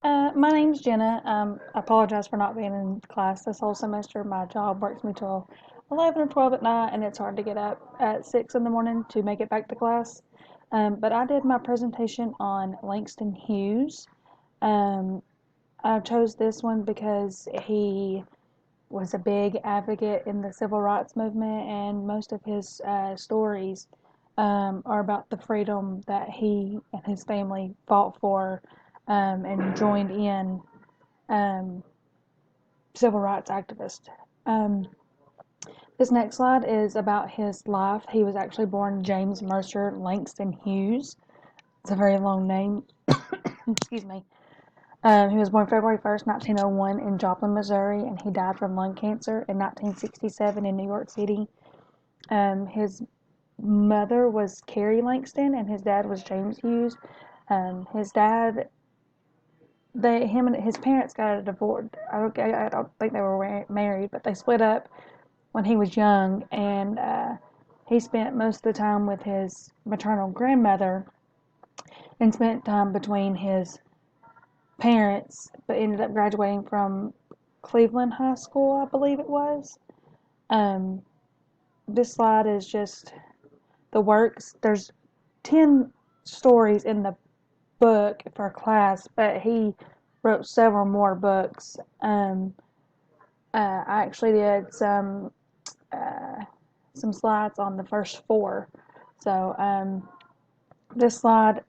My name's Jenna. I apologize for not being in class this whole semester. My job works me till 11 or 12 at night, and it's hard to get up at 6 in the morning to make it back to class. But I did my presentation on Langston Hughes. Um, I chose this one because he was a big advocate in the civil rights movement, and most of his stories are about the freedom that he and his family fought for and joined in um, civil rights activist. Um, this next slide is about his life. He was actually born James Mercer Langston Hughes. It's a very long name. Excuse me. He was born February 1st, 1901 in Joplin, Missouri, and he died from lung cancer in 1967 in New York City. His mother was Carrie Langston, and his dad was James Hughes. His dad, him and his parents got a divorce. I don't think they were married, but they split up when he was young, and he spent most of the time with his maternal grandmother and spent time between his parents, but ended up graduating from Cleveland High School, I believe it was. Um, this slide is just the works. There's 10 stories in the book for class, but he wrote several more books. I actually did some slides on the first four. So this slide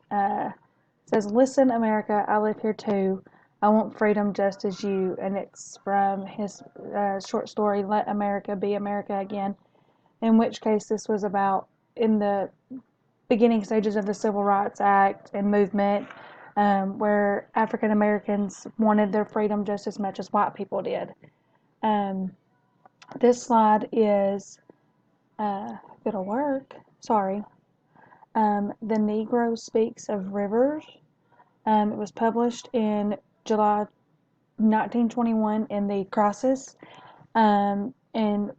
says, "Listen, America, I live here too. I want freedom just as you," and it's from his short story, "Let America Be America Again," in which case this was about in the beginning stages of the Civil Rights Act and movement, where African Americans wanted their freedom just as much as white people did. Um, this slide is it'll work. Sorry. The Negro Speaks of Rivers. It was published in July 1921 in the Crisis. And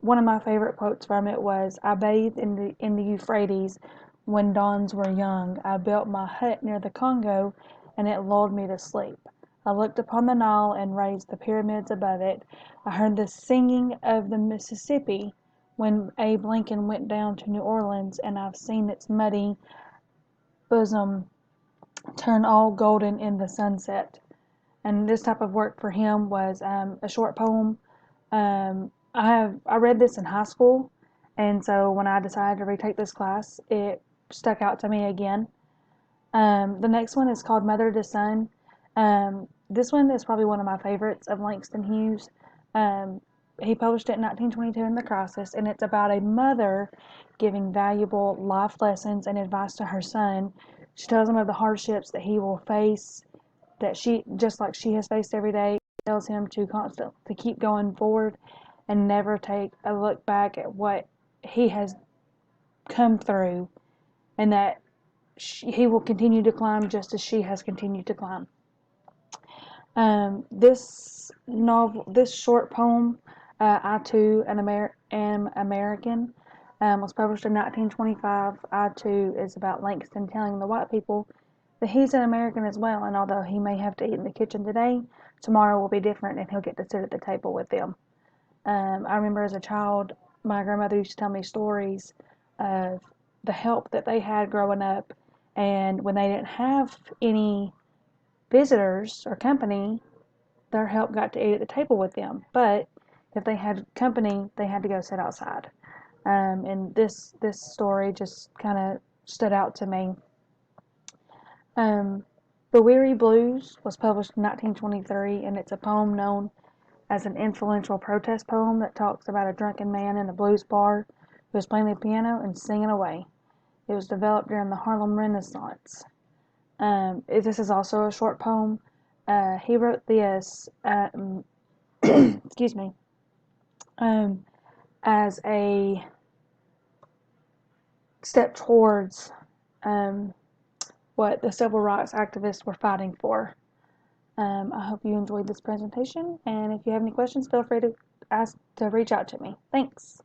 one of my favorite quotes from it was, "I bathed in the Euphrates when dawns were young. I built my hut near the Congo, and it lulled me to sleep. I looked upon the Nile and raised the pyramids above it. I heard the singing of the Mississippi when Abe Lincoln went down to New Orleans, and I've seen its muddy bosom turn all golden in the sunset." And this type of work for him was a short poem. I read this in high school, and so when I decided to retake this class, it stuck out to me again. The next one is called Mother to Son. This one is probably one of my favorites of Langston Hughes. He published it in 1922 in The Crisis, and it's about a mother giving valuable life lessons and advice to her son. She tells him of the hardships that he will face, that she, just like she has faced every day, tells him to keep going forward and never take a look back at what he has come through, and that he will continue to climb just as she has continued to climb. This short poem, "I Too Am American," was published in 1925. "I Too" is about Langston telling the white people that he's an American as well, and although he may have to eat in the kitchen today, tomorrow will be different, and he'll get to sit at the table with them. I remember as a child, my grandmother used to tell me stories of the help that they had growing up, and when they didn't have any visitors or company, their help got to eat at the table with them. But if they had company, they had to go sit outside. And this story just kind of stood out to me. The Weary Blues was published in 1923, and it's a poem known as an influential protest poem that talks about a drunken man in a blues bar who was playing the piano and singing away. It was developed during the Harlem Renaissance. This is also a short poem. He wrote this, excuse me, as a step towards what the civil rights activists were fighting for. I hope you enjoyed this presentation, and if you have any questions, feel free to reach out to me. Thanks.